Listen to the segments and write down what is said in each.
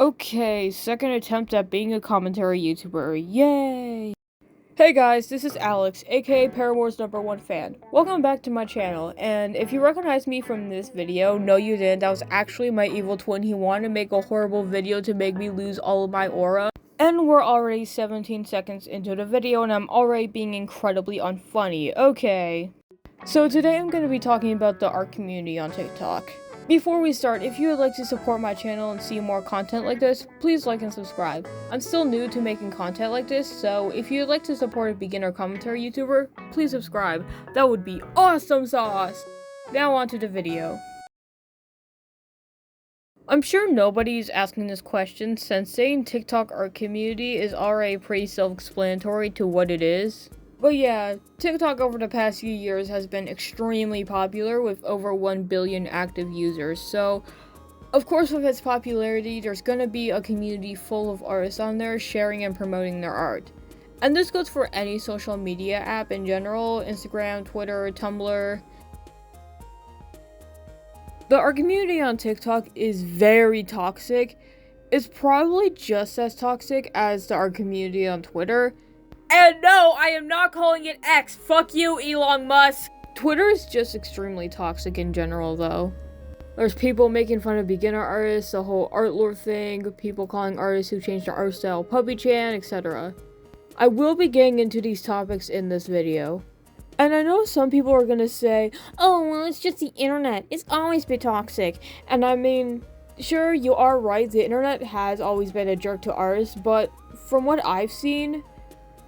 Okay, second attempt at being a commentary YouTuber. Yay! Hey guys, this is Alex, aka Paramore's #1 fan. Welcome back to my channel, and if you recognize me from this video, no you didn't, that was actually my evil twin. He wanted to make a horrible video to make me lose all of my aura. And we're already 17 seconds into the video, and I'm already being incredibly unfunny. Okay. So today I'm going to be talking about the art community on TikTok. Before we start, if you would like to support my channel and see more content like this, please like and subscribe. I'm still new to making content like this, so if you'd like to support a beginner commentary YouTuber, please subscribe. That would be awesome sauce! Now on to the video. I'm sure nobody's asking this question since saying TikTok art community is already pretty self-explanatory to what it is. But yeah, TikTok over the past few years has been extremely popular with over 1 billion active users, so of course with its popularity there's gonna be a community full of artists on there sharing and promoting their art. And this goes for any social media app in general, Instagram, Twitter, Tumblr. The art community on TikTok is very toxic. It's probably just as toxic as the art community on Twitter. And no, I am not calling it X. Fuck you, Elon Musk. Twitter is just extremely toxic in general, though. There's people making fun of beginner artists, the whole art lore thing, people calling artists who change their art style puppy-chan, etc. I will be getting into these topics in this video. And I know some people are gonna say, oh, well, it's just the internet. It's always been toxic. And I mean, sure, you are right, the internet has always been a jerk to artists, but from what I've seen,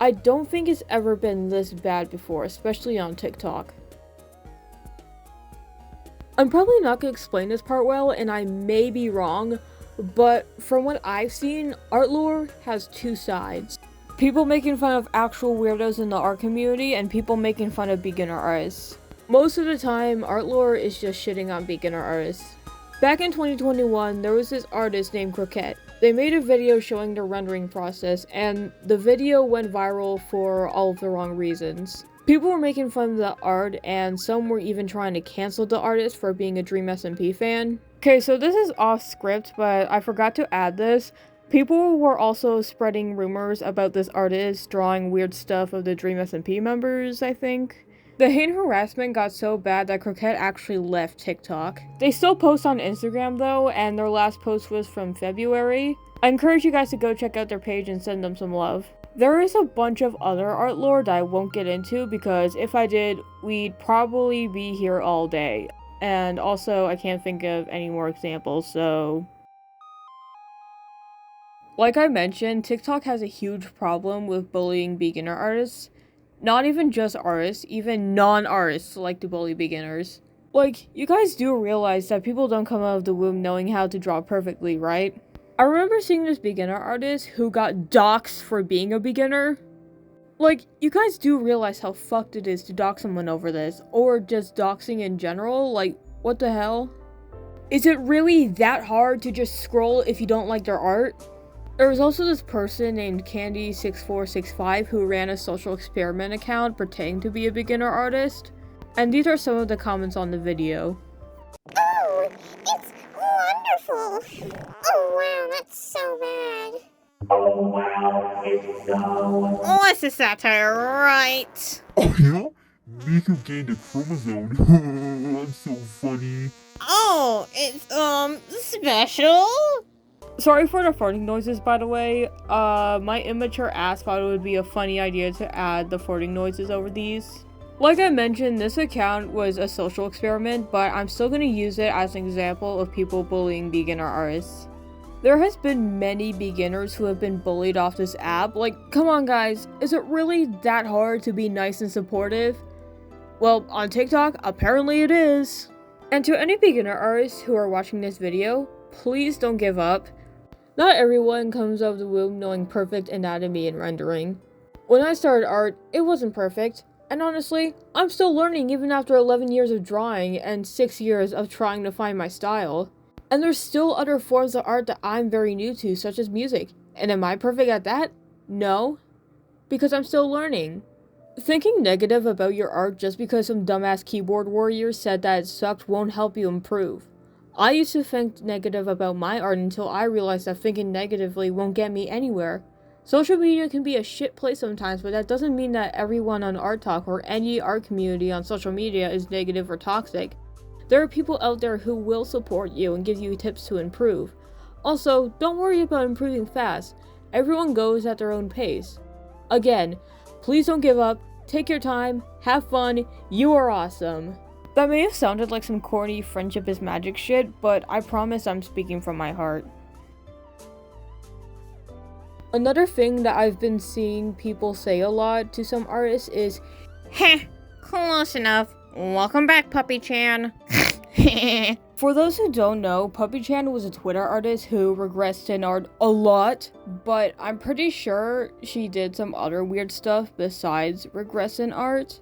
I don't think it's ever been this bad before, especially on TikTok. I'm probably not going to explain this part well, and I may be wrong, but from what I've seen, art lore has two sides. People making fun of actual weirdos in the art community, and people making fun of beginner artists. Most of the time, art lore is just shitting on beginner artists. Back in 2021, there was this artist named Croquette. They made a video showing their rendering process, and the video went viral for all of the wrong reasons. People were making fun of the art, and some were even trying to cancel the artist for being a Dream SMP fan. Okay, so this is off script, but I forgot to add this. People were also spreading rumors about this artist drawing weird stuff of the Dream SMP members, I think. The hate and harassment got so bad that Croquette actually left TikTok. They still post on Instagram though, and their last post was from February. I encourage you guys to go check out their page and send them some love. There is a bunch of other art lore that I won't get into because if I did, we'd probably be here all day. And also, I can't think of any more examples, so... Like I mentioned, TikTok has a huge problem with bullying beginner artists. Not even just artists, even non-artists like to bully beginners. Like, you guys do realize that people don't come out of the womb knowing how to draw perfectly, right? I remember seeing this beginner artist who got doxxed for being a beginner. Like, you guys do realize how fucked it is to dox someone over this, or just doxing in general? Like, what the hell? Is it really that hard to just scroll if you don't like their art? There was also this person named Candy6465 who ran a social experiment account pretending to be a beginner artist. And these are some of the comments on the video. Oh, it's wonderful. Oh wow, that's so bad. Oh wow, it's so... What's the satire, right? Oh yeah? Mika gained a chromosome. That's so funny. Oh, it's, special? Sorry for the farting noises, by the way. My immature ass thought it would be a funny idea to add the farting noises over these. Like I mentioned, this account was a social experiment, but I'm still gonna use it as an example of people bullying beginner artists. There has been many beginners who have been bullied off this app. Like, come on guys, is it really that hard to be nice and supportive? Well, on TikTok, apparently it is. And to any beginner artists who are watching this video, please don't give up. Not everyone comes out of the womb knowing perfect anatomy and rendering. When I started art, it wasn't perfect, and honestly, I'm still learning even after 11 years of drawing and 6 years of trying to find my style. And there's still other forms of art that I'm very new to, such as music. And am I perfect at that? No. Because I'm still learning. Thinking negative about your art just because some dumbass keyboard warrior said that it sucked won't help you improve. I used to think negative about my art until I realized that thinking negatively won't get me anywhere. Social media can be a shit place sometimes, but that doesn't mean that everyone on arttok or any art community on social media is negative or toxic. There are people out there who will support you and give you tips to improve. Also, don't worry about improving fast. Everyone goes at their own pace. Again, please don't give up, take your time, have fun, you are awesome. That may have sounded like some corny friendship is magic shit, but I promise I'm speaking from my heart. Another thing that I've been seeing people say a lot to some artists is, Heh, close enough. Welcome back, Puppy-chan. for those who don't know, Puppy-chan was a Twitter artist who regressed in art a lot, but I'm pretty sure she did some other weird stuff besides regress in art.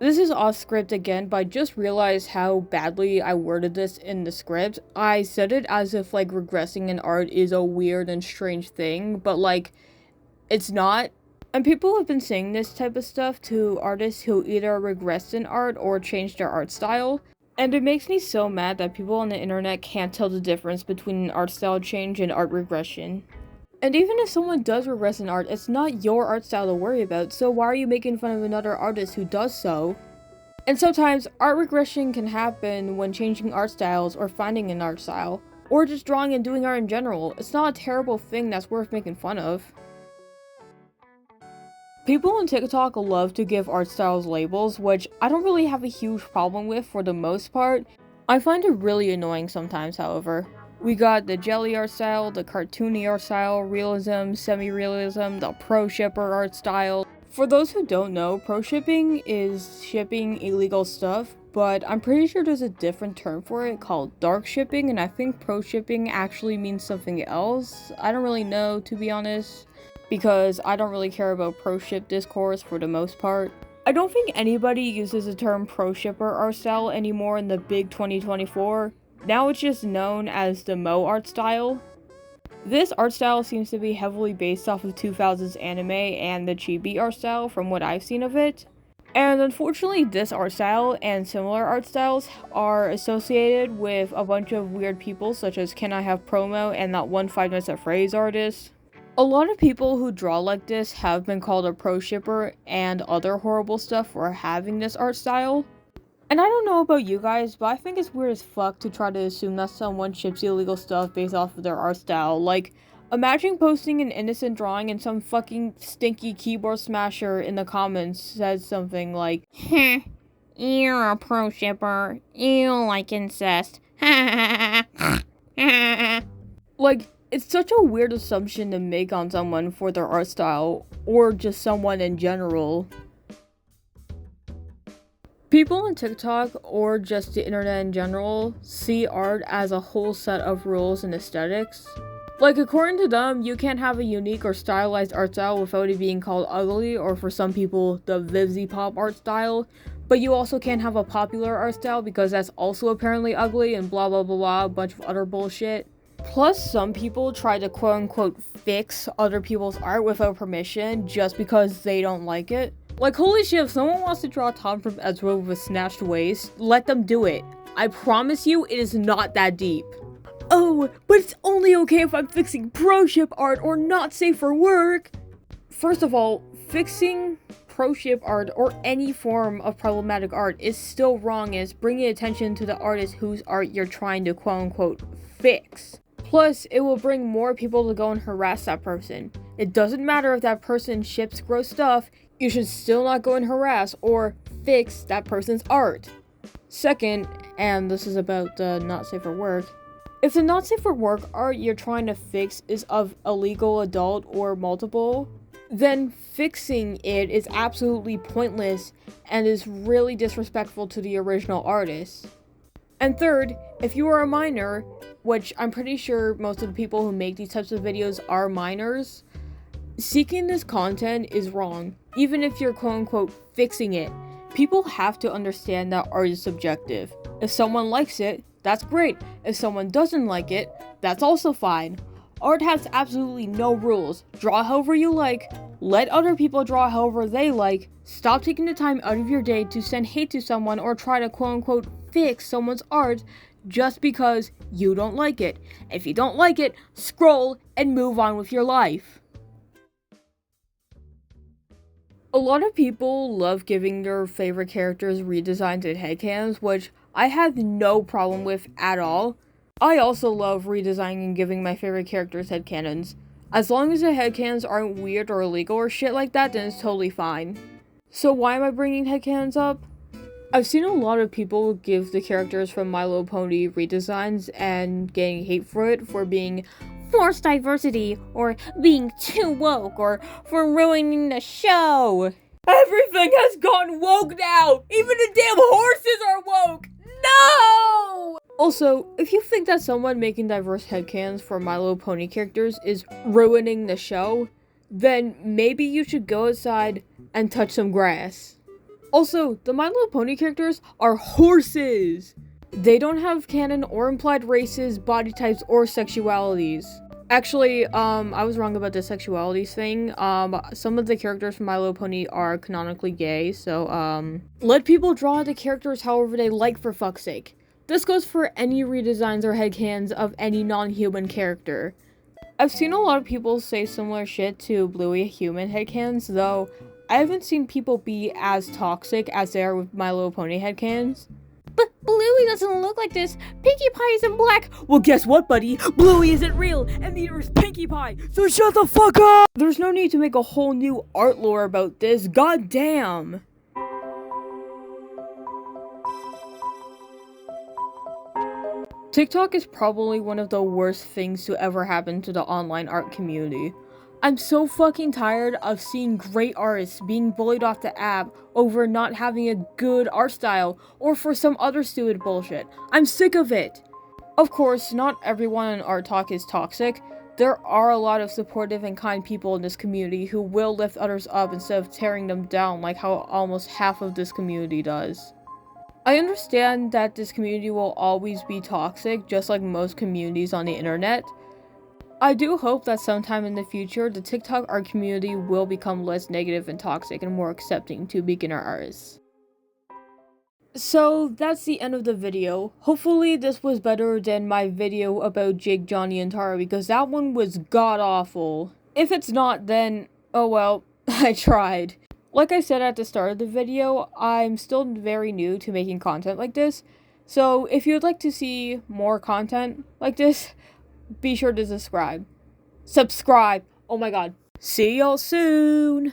This is off script again, but I just realized how badly I worded this in the script. I said it as if like regressing in art is a weird and strange thing, but like it's not. And people have been saying this type of stuff to artists who either regressed in art or changed their art style. And it makes me so mad that people on the internet can't tell the difference between an art style change and art regression. And even if someone does regress in art, it's not your art style to worry about, so why are you making fun of another artist who does so? And sometimes, art regression can happen when changing art styles or finding an art style, or just drawing and doing art in general. It's not a terrible thing that's worth making fun of. People on TikTok love to give art styles labels, which I don't really have a huge problem with for the most part. I find it really annoying sometimes, however. We got the jelly art style, the cartoony art style, realism, semi-realism, the pro-shipper art style. For those who don't know, pro-shipping is shipping illegal stuff, but I'm pretty sure there's a different term for it called dark shipping, and I think pro-shipping actually means something else. I don't really know, to be honest, because I don't really care about pro-ship discourse for the most part. I don't think anybody uses the term pro-shipper art style anymore in the big 2024. Now it's just known as the Mo art style. This art style seems to be heavily based off of 2000s anime and the chibi art style from what I've seen of it. And unfortunately, this art style and similar art styles are associated with a bunch of weird people such as Can I Have Promo and that one 5 Nights at Freddy's artist. A lot of people who draw like this have been called a pro shipper and other horrible stuff for having this art style. And I don't know about you guys, but I think it's weird as fuck to try to assume that someone ships illegal stuff based off of their art style. Like, imagine posting an innocent drawing and some fucking stinky keyboard smasher in the comments says something like, Heh, you're a pro shipper. You like incest. like, it's such a weird assumption to make on someone for their art style, or just someone in general. People on TikTok, or just the internet in general, see art as a whole set of rules and aesthetics. Like, according to them, you can't have a unique or stylized art style without it being called ugly, or for some people, the Vivzy Pop art style. But you also can't have a popular art style because that's also apparently ugly and blah blah blah blah, a bunch of other bullshit. Plus, some people try to quote-unquote fix other people's art without permission just because they don't like it. Like, holy shit, if someone wants to draw Tom from Ezra with a snatched waist, let them do it. I promise you, it is not that deep. Oh, but it's only okay if I'm fixing pro-ship art or not safe for work. First of all, fixing pro-ship art or any form of problematic art is still wrong and it's bringing attention to the artist whose art you're trying to quote-unquote fix. Plus, it will bring more people to go and harass that person. It doesn't matter if that person ships gross stuff, you should still not go and harass or fix that person's art. Second, and this is about the not safe for work, if the not safe for work art you're trying to fix is of illegal adult or multiple, then fixing it is absolutely pointless and is really disrespectful to the original artist. And third, if you are a minor, which I'm pretty sure most of the people who make these types of videos are minors, seeking this content is wrong, even if you're quote-unquote fixing it. People have to understand that art is subjective. If someone likes it, that's great. If someone doesn't like it, that's also fine. Art has absolutely no rules. Draw however you like, let other people draw however they like, stop taking the time out of your day to send hate to someone or try to quote-unquote fix someone's art just because you don't like it. If you don't like it, scroll and move on with your life. A lot of people love giving their favorite characters redesigns and headcanons, which I have no problem with at all. I also love redesigning and giving my favorite characters headcanons. As long as the headcanons aren't weird or illegal or shit like that, then it's totally fine. So why am I bringing headcanons up? I've seen a lot of people give the characters from My Little Pony redesigns and getting hate for it for being Forced diversity, or being too woke, or for ruining the show. everything has gone woke now! Even the damn horses are woke! No! Also, if you think that someone making diverse headcanons for My Little Pony characters is ruining the show, then maybe you should go outside and touch some grass. Also, the My Little Pony characters are horses! They don't have canon or implied races, body types, or sexualities. Actually, I was wrong about the sexualities thing. Some of the characters from My Little Pony are canonically gay, so, let people draw the characters however they like, for fuck's sake. This goes for any redesigns or headcanons of any non-human character. I've seen a lot of people say similar shit to Bluey human headcanons, though I haven't seen people be as toxic as they are with My Little Pony headcanons. But Bluey doesn't look like this. Pinkie Pie isn't black. Well, guess what, buddy? Bluey isn't real, and neither is Pinkie Pie, so shut the fuck up! There's no need to make a whole new art lore about this, goddamn! TikTok is probably one of the worst things to ever happen to the online art community. I'm so fucking tired of seeing great artists being bullied off the app over not having a good art style or for some other stupid bullshit. I'm sick of it! Of course, not everyone on arttok is toxic. There are a lot of supportive and kind people in this community who will lift others up instead of tearing them down like how almost half of this community does. I understand that this community will always be toxic, just like most communities on the internet. I do hope that sometime in the future, the TikTok art community will become less negative and toxic and more accepting to beginner artists. So, that's the end of the video. Hopefully this was better than my video about Jake, Johnny, and Tara, because that one was god-awful. If it's not, then, oh well, I tried. Like I said at the start of the video, I'm still very new to making content like this, so if you'd like to see more content like this, be sure to subscribe. Oh my god. See y'all soon!